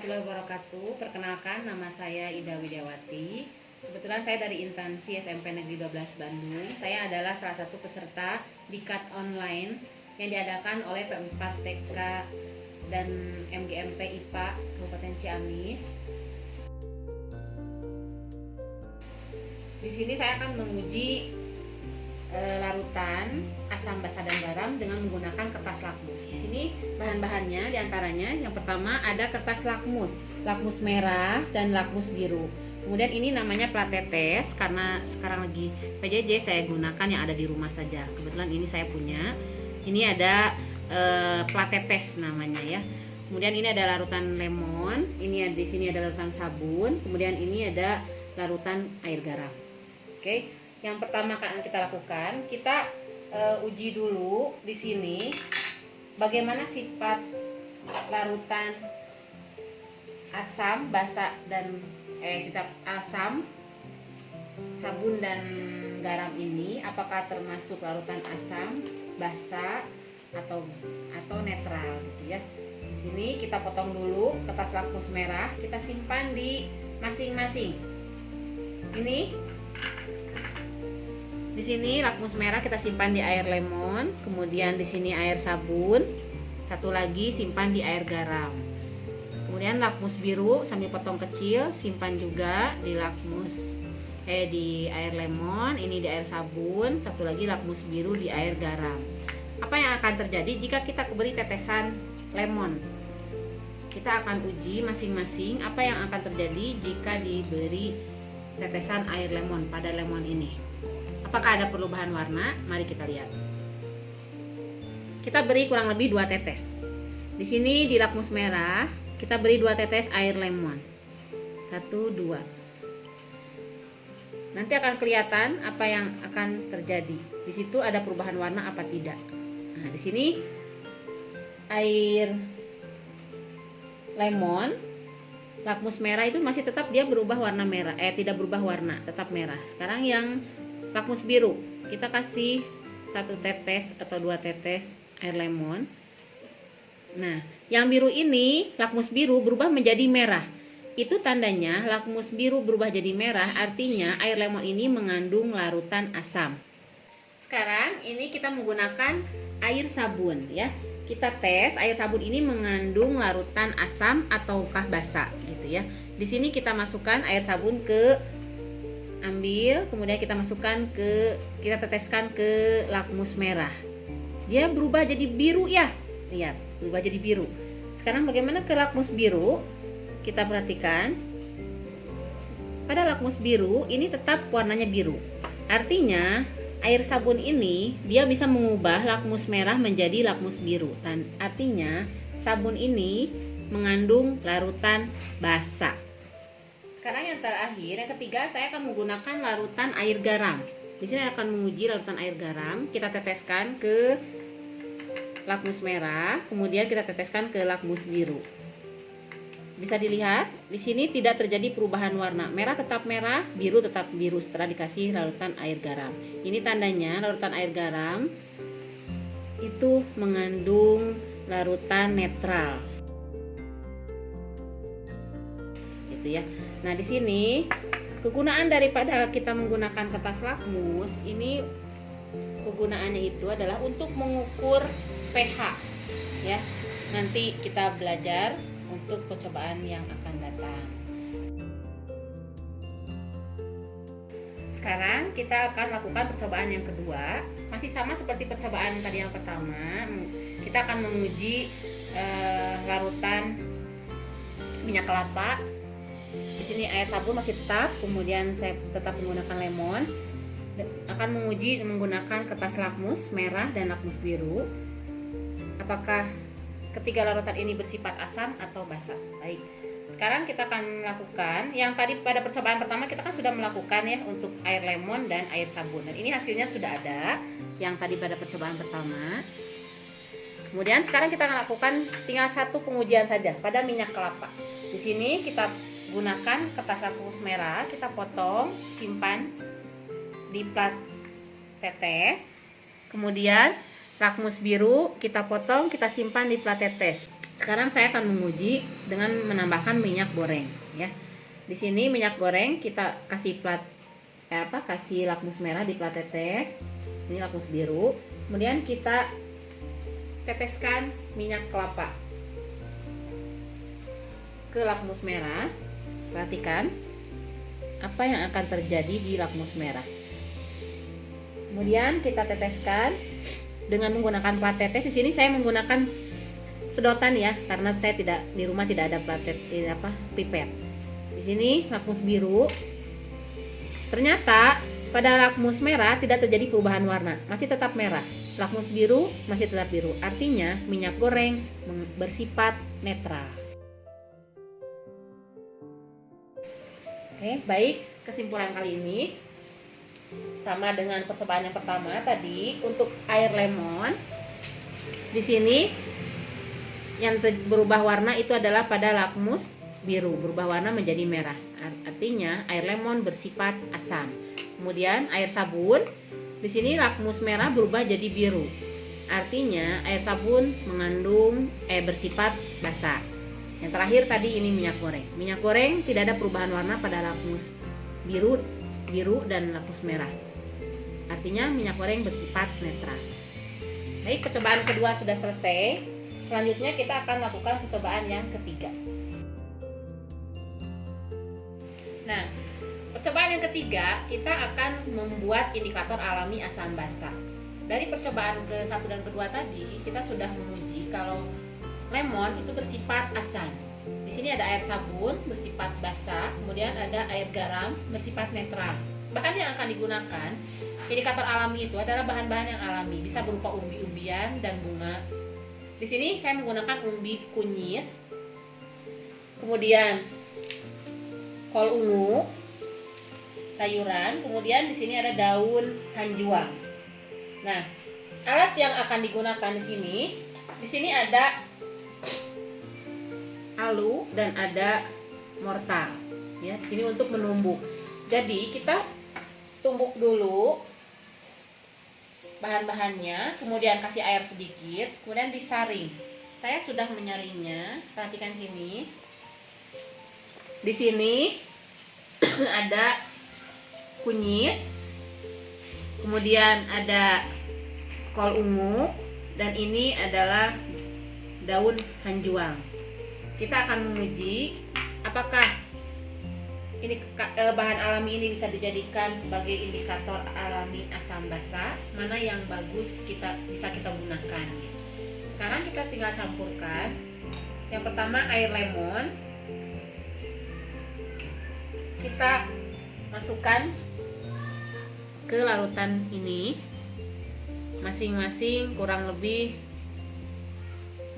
warahmatullahi wabarakatuh. Perkenalkan, nama saya Ida Widiawati. Kebetulan saya dari instansi SMP Negeri 12 Bandung. Saya adalah salah satu peserta dikat online yang diadakan oleh P4 TK dan MGMP IPA Kabupaten Ciamis. Di sini saya akan menguji larutan asam basa dan garam dengan menggunakan kertas lakmus. Di sini bahan-bahannya diantaranya yang pertama ada kertas lakmus, lakmus merah dan lakmus biru. Kemudian ini namanya plat tetes karena sekarang lagi PJJ saya gunakan yang ada di rumah saja. Kebetulan ini saya punya. Ini ada plat tetes namanya ya. Kemudian ini ada larutan lemon. Ini di sini ada larutan sabun. Kemudian ini ada larutan air garam. Oke. Yang pertama akan kita lakukan, kita uji dulu di sini bagaimana sifat larutan asam basa dan sifat asam, sabun dan garam ini apakah termasuk larutan asam, basa atau netral gitu ya. Di sini kita potong dulu kertas lakmus merah, kita simpan di masing-masing. Di sini lakmus merah kita simpan di air lemon, kemudian di sini air sabun, satu lagi simpan di air garam. Kemudian lakmus biru sambil potong kecil simpan juga di di air lemon, ini di air sabun, satu lagi lakmus biru di air garam. Apa yang akan terjadi jika kita beri tetesan lemon? Kita akan uji masing-masing apa yang akan terjadi jika diberi tetesan air lemon pada lemon ini. Apakah ada perubahan warna? Mari kita lihat. Kita beri kurang lebih 2 tetes. Di sini di lakmus merah kita beri 2 tetes air lemon. 1, 2. Nanti akan kelihatan apa yang akan terjadi. Di situ ada perubahan warna apa tidak. Nah, di sini air lemon, lakmus merah itu masih tetap dia berubah warna merah. Tidak berubah warna, tetap merah. Sekarang yang lakmus biru, kita kasih 1 tetes atau 2 tetes air lemon. Nah, yang biru ini, lakmus biru berubah menjadi merah. Itu tandanya lakmus biru berubah jadi merah, artinya air lemon ini mengandung larutan asam. Sekarang ini kita menggunakan air sabun ya. Kita tes air sabun ini mengandung larutan asam ataukah basa gitu ya. Di sini kita masukkan air sabun kemudian kita teteskan ke lakmus merah. Dia berubah jadi biru ya. Lihat, berubah jadi biru. Sekarang bagaimana ke lakmus biru? Kita perhatikan. Pada lakmus biru ini tetap warnanya biru. Artinya air sabun ini dia bisa mengubah lakmus merah menjadi lakmus biru. Dan artinya sabun ini mengandung larutan basa. Sekarang yang terakhir, yang ketiga, saya akan menggunakan larutan air garam. Di sini akan menguji larutan air garam. Kita teteskan ke lakmus merah, kemudian kita teteskan ke lakmus biru. Bisa dilihat, di sini tidak terjadi perubahan warna. Merah tetap merah, biru tetap biru setelah dikasih larutan air garam. Ini tandanya larutan air garam itu mengandung larutan netral. Gitu ya. Nah, di sini kegunaan daripada kita menggunakan kertas lakmus ini, kegunaannya itu adalah untuk mengukur pH ya. Nanti kita belajar untuk percobaan yang akan datang. Sekarang kita akan lakukan percobaan yang kedua. Masih sama seperti percobaan tadi yang pertama. Kita akan menguji larutan minyak kelapa. Di sini air sabun masih tetap, kemudian saya tetap menggunakan lemon. Akan menguji menggunakan kertas lakmus merah dan lakmus biru. Apakah ketiga larutan ini bersifat asam atau basa? Baik. Sekarang kita akan lakukan yang tadi pada percobaan pertama kita kan sudah melakukan ya untuk air lemon dan air sabun. Dan ini hasilnya sudah ada yang tadi pada percobaan pertama. Kemudian sekarang kita akan lakukan tinggal 1 pengujian saja pada minyak kelapa. Di sini kita gunakan kertas lakmus merah, kita potong, simpan di plat tetes. Kemudian lakmus biru kita potong, kita simpan di plat tetes. Sekarang saya akan menguji dengan menambahkan minyak goreng ya. Di sini minyak goreng kita kasih kasih lakmus merah di plat tetes. Ini lakmus biru. Kemudian kita teteskan minyak kelapa ke lakmus merah. Perhatikan apa yang akan terjadi di lakmus merah. Kemudian kita teteskan dengan menggunakan plat tetes. Di sini saya menggunakan sedotan ya, karena saya di rumah tidak ada pipet. Di sini lakmus biru. Ternyata pada lakmus merah tidak terjadi perubahan warna, masih tetap merah. Lakmus biru masih tetap biru. Artinya minyak goreng bersifat netral. Oke, baik. Kesimpulan kali ini sama dengan percobaan yang pertama tadi. Untuk air lemon, di sini yang berubah warna itu adalah pada lakmus biru, berubah warna menjadi merah. Artinya air lemon bersifat asam. Kemudian air sabun, di sini lakmus merah berubah jadi biru. Artinya air sabun mengandung bersifat basah. Yang terakhir tadi ini minyak goreng. Minyak goreng tidak ada perubahan warna pada lakmus biru dan lakmus merah. Artinya minyak goreng bersifat netral. Baik, percobaan kedua sudah selesai. Selanjutnya kita akan lakukan percobaan yang ketiga. Nah, percobaan yang ketiga kita akan membuat indikator alami asam basa. Dari percobaan ke-1 dan kedua tadi kita sudah menguji kalau lemon itu bersifat asam. Di sini ada air sabun bersifat basa, kemudian ada air garam bersifat netral. Bahan yang akan digunakan indikator alami itu adalah bahan-bahan yang alami, bisa berupa umbi-umbian dan bunga. Di sini saya menggunakan umbi kunyit, kemudian kol ungu, sayuran, kemudian di sini ada daun hanjuang. Nah, alat yang akan digunakan di sini ada alu dan ada mortar. Ya, di sini untuk menumbuk. Jadi kita tumbuk dulu bahan-bahannya, kemudian kasih air sedikit, kemudian disaring. Saya sudah menyaringnya. Perhatikan sini. Di sini ada kunyit, kemudian ada kol ungu, dan ini adalah daun hanjuang. Kita akan menguji apakah ini bahan alami ini bisa dijadikan sebagai indikator alami asam basa, mana yang bagus bisa kita gunakan. Sekarang kita tinggal campurkan. Yang pertama air lemon. Kita masukkan ke larutan ini, masing-masing kurang lebih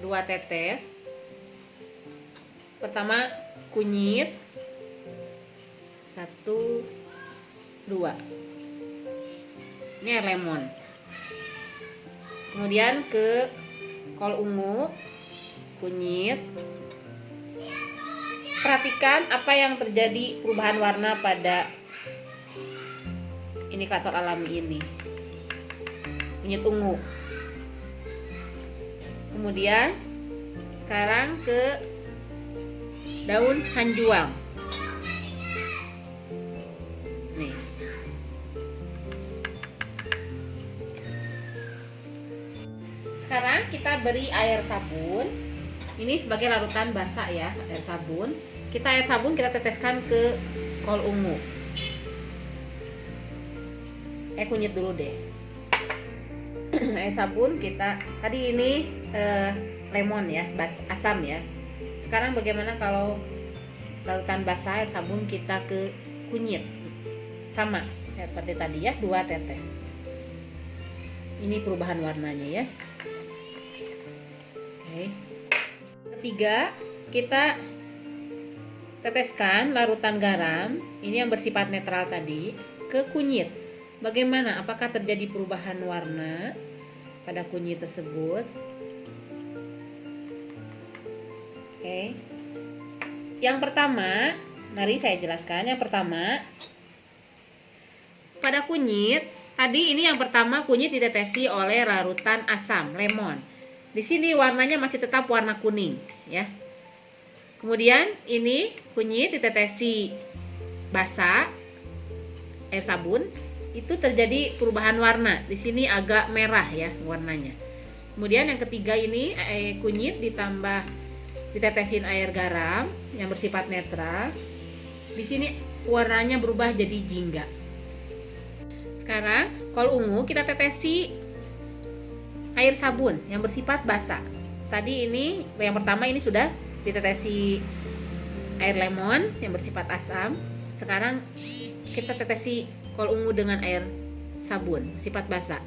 2 tetes. Pertama kunyit 1, 2. Ini air lemon. Kemudian ke kol ungu, kunyit. Perhatikan apa yang terjadi perubahan warna pada indikator alami ini. Kunyit ungu. Kemudian sekarang ke daun hanjuang. Nih. Sekarang kita beri air sabun. Ini sebagai larutan basah ya, air sabun. Air sabun kita teteskan ke kol ungu. Kunyit dulu deh. Air sabun kita tadi ini lemon ya, asam ya. Sekarang bagaimana kalau larutan basah air sabun kita ke kunyit? Sama ya, seperti tadi ya, 2 tetes. Ini perubahan warnanya ya. Oke. Ketiga, kita teteskan larutan garam, ini yang bersifat netral tadi, ke kunyit. Bagaimana? Apakah terjadi perubahan warna pada kunyit tersebut? Oke. Yang pertama, mari saya jelaskan. Yang pertama, pada kunyit, tadi ini yang pertama kunyit ditetesi oleh larutan asam, lemon. Di sini warnanya masih tetap warna kuning ya. Kemudian ini kunyit ditetesi basah air sabun, itu terjadi perubahan warna. Di sini agak merah ya warnanya. Kemudian yang ketiga ini kunyit ditambah ditetesin air garam yang bersifat netral. Di sini warnanya berubah jadi jingga. Sekarang kol ungu kita tetesi air sabun yang bersifat basah. Tadi ini yang pertama ini sudah ditetesi air lemon yang bersifat asam. Sekarang kita tetesi kol ungu dengan air sabun bersifat basah.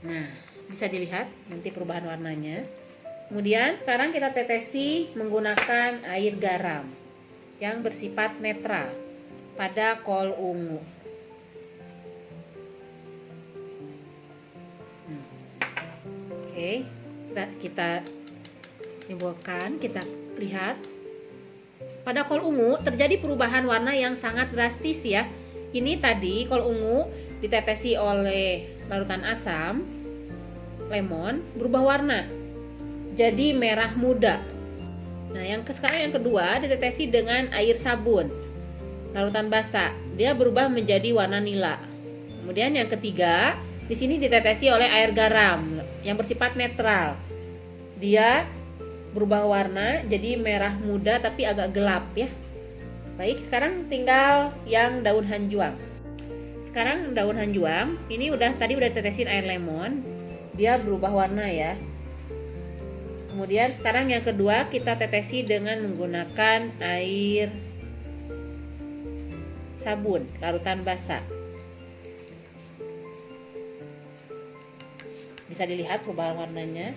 Nah, bisa dilihat nanti perubahan warnanya. Kemudian sekarang kita tetesi menggunakan air garam yang bersifat netral pada kol ungu. Oke, kita simpulkan, kita lihat pada kol ungu terjadi perubahan warna yang sangat drastis ya. Ini tadi kol ungu ditetesi oleh larutan asam lemon berubah warna jadi merah muda. Nah, sekarang yang kedua ditetesi dengan air sabun larutan basah, dia berubah menjadi warna nila. Kemudian yang ketiga di sini ditetesi oleh air garam yang bersifat netral, dia berubah warna jadi merah muda tapi agak gelap ya. Baik, sekarang tinggal yang daun hanjuang. Sekarang daun hanjuang ini tadi udah ditetesin air lemon, dia berubah warna ya. Kemudian sekarang yang kedua kita tetesi dengan menggunakan air sabun larutan basah. Bisa dilihat perubahan warnanya.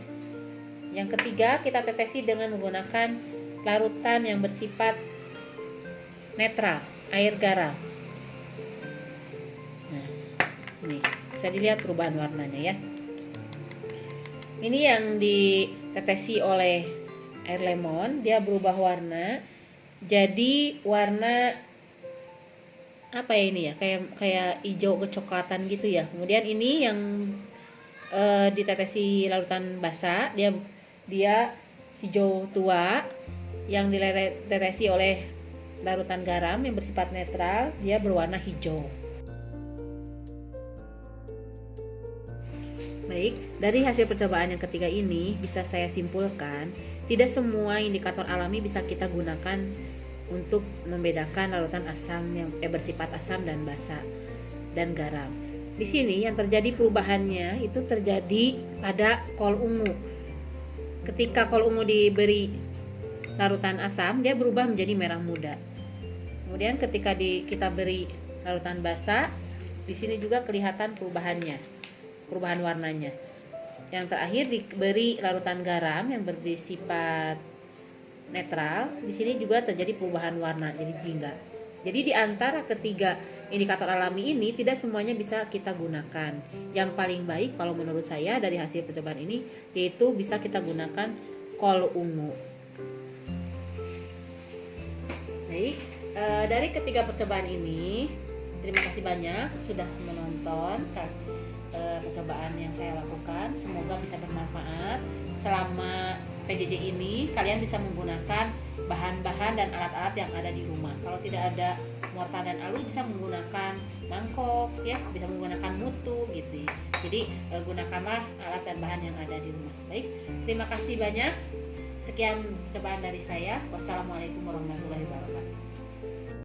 Yang ketiga kita tetesi dengan menggunakan larutan yang bersifat netral, air garam. Nah, ini bisa dilihat perubahan warnanya ya. Ini yang ditetesi oleh air lemon, dia berubah warna jadi warna apa ya ini ya, kayak hijau kecoklatan gitu ya. Kemudian ini yang ditetesi larutan basah, dia hijau tua. Yang ditetesi oleh larutan garam yang bersifat netral, dia berwarna hijau. Baik, dari hasil percobaan yang ketiga ini bisa saya simpulkan, tidak semua indikator alami bisa kita gunakan untuk membedakan larutan asam yang bersifat asam dan basa dan garam. Di sini yang terjadi perubahannya itu terjadi pada kol ungu. Ketika kol ungu diberi larutan asam, dia berubah menjadi merah muda. Kemudian ketika kita beri larutan basa, di sini juga kelihatan perubahan warnanya. Yang terakhir diberi larutan garam yang bersifat netral, di sini juga terjadi perubahan warna jadi jingga. Jadi di antara ketiga indikator alami ini tidak semuanya bisa kita gunakan. Yang paling baik kalau menurut saya dari hasil percobaan ini yaitu bisa kita gunakan kol ungu. Baik, dari ketiga percobaan ini terima kasih banyak sudah menonton percobaan yang saya lakukan. Semoga bisa bermanfaat. Selama PJJ ini kalian bisa menggunakan bahan-bahan dan alat-alat yang ada di rumah. Kalau tidak ada mortar dan alu bisa menggunakan mangkok ya, bisa menggunakan mutu gitu ya. Jadi gunakanlah alat dan bahan yang ada di rumah. Baik, terima kasih banyak. Sekian percobaan dari saya. Wassalamualaikum warahmatullahi wabarakatuh.